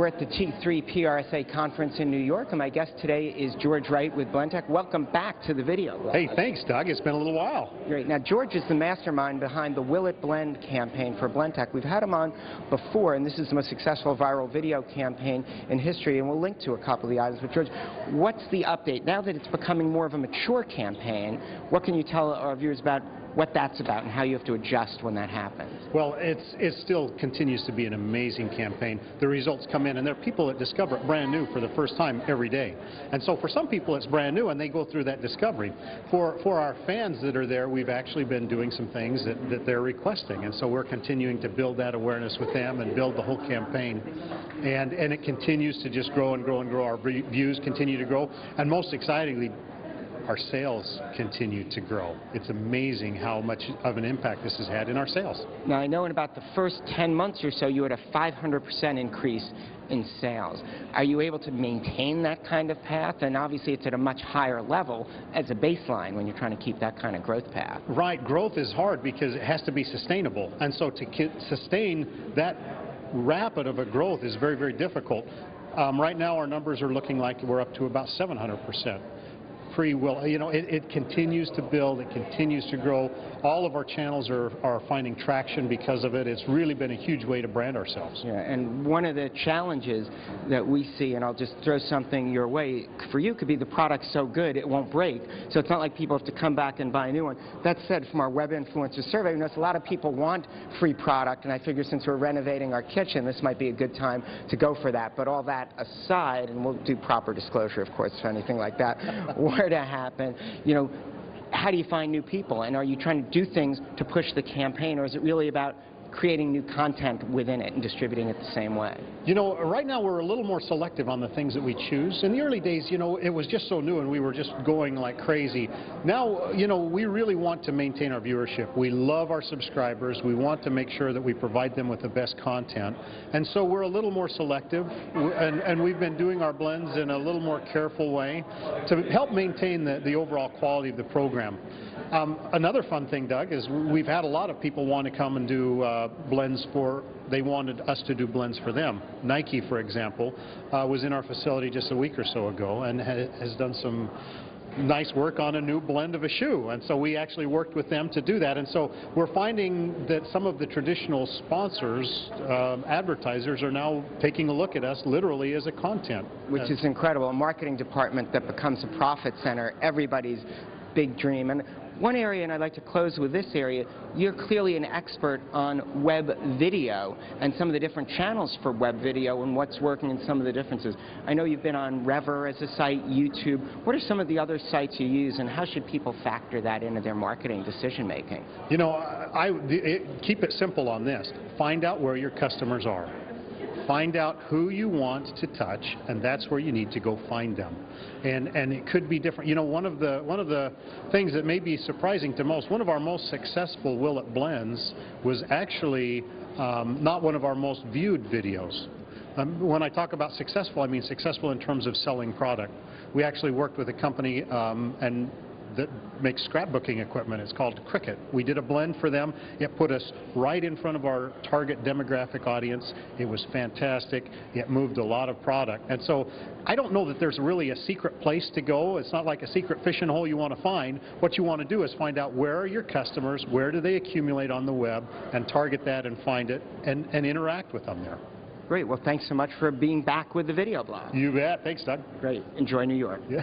We're at the T3 PRSA conference in New York, and my guest today is George Wright with Blendtec. Welcome back to the video. Hey, thanks, Doug. It's been a little while. Great. Now, George is the mastermind behind the Will It Blend campaign for Blendtec. We've had him on before, and this is the most successful viral video campaign in history, and we'll link to a couple of the items. But, George, what's the update? Now that it's becoming more of a mature campaign, what can you tell our viewers about what that's about and how you have to adjust when that happens? Well, it still continues to be an amazing campaign. The results come in, and there are people that discover it brand new for the first time every day. And so for some people it's brand new, and they go through that discovery. For our fans that are there, we've actually been doing some things that they're requesting. And so we're continuing to build that awareness with them and build the whole campaign. And it continues to just grow and grow and grow. Our views continue to grow. And most excitingly, our sales continue to grow. It's amazing how much of an impact this has had in our sales. Now, I know in about the first 10 months or so, you had a 500% increase in sales. Are you able to maintain that kind of path? And obviously, it's at a much higher level as a baseline when you're trying to keep that kind of growth path. Right. Growth is hard because it has to be sustainable. And so to sustain that rapid of a growth is very, very difficult. Right now, our numbers are looking like we're up to about 700%. It continues to build, it continues to grow. All of our channels are finding traction because of it. It's really been a huge way to brand ourselves. Yeah, and one of the challenges that we see, and I'll just throw something your way, for you could be the product's so good it won't break, so it's not like people have to come back and buy a new one. That said, from our web influencer survey, we noticed a lot of people want free product, and I figure since we're renovating our kitchen, this might be a good time to go for that. But all that aside, and we'll do proper disclosure, of course, for anything like that, to happen, how do you find new people? And are you trying to do things to push the campaign, or is it really about creating new content within it and distributing it the same way? Right now we're a little more selective on the things that we choose. In the early days, it was just so new and we were just going like crazy. Now, we really want to maintain our viewership. We love our subscribers. We want to make sure that we provide them with the best content. And so we're a little more selective, and we've been doing our blends in a little more careful way to help maintain the overall quality of the program. Another fun thing, Doug, is we've had a lot of people want to come and do blends they wanted us to do blends for them. Nike, for example, was in our facility just a week or so ago and has done some nice work on a new blend of a shoe, and so we actually worked with them to do that. And so we're finding that some of the traditional sponsors, advertisers, are now taking a look at us literally as a content. Which is incredible. A marketing department that becomes a profit center, everybody's big dream. And one area, and I'd like to close with this area, you're clearly an expert on web video and some of the different channels for web video and what's working and some of the differences. I know you've been on Rever as a site, YouTube. What are some of the other sites you use, and how should people factor that into their marketing decision making? Keep it simple on this. Find out where your customers are. Find out who you want to touch, and that's where you need to go find them. And it could be different. One of the things that may be surprising to most, one of our most successful Will It Blends was actually not one of our most viewed videos. When I talk about successful, I mean successful in terms of selling product. We actually worked with a company that makes scrapbooking equipment. It's called Cricut. We did a blend for them. It put us right in front of our target demographic audience. It was fantastic. It moved a lot of product. And so I don't know that there's really a secret place to go. It's not like a secret fishing hole you want to find. What you want to do is find out where are your customers, where do they accumulate on the web, and target that and find it and interact with them there. Great. Well, thanks so much for being back with the video blog. You bet. Thanks, Doug. Great. Enjoy New York. Yeah.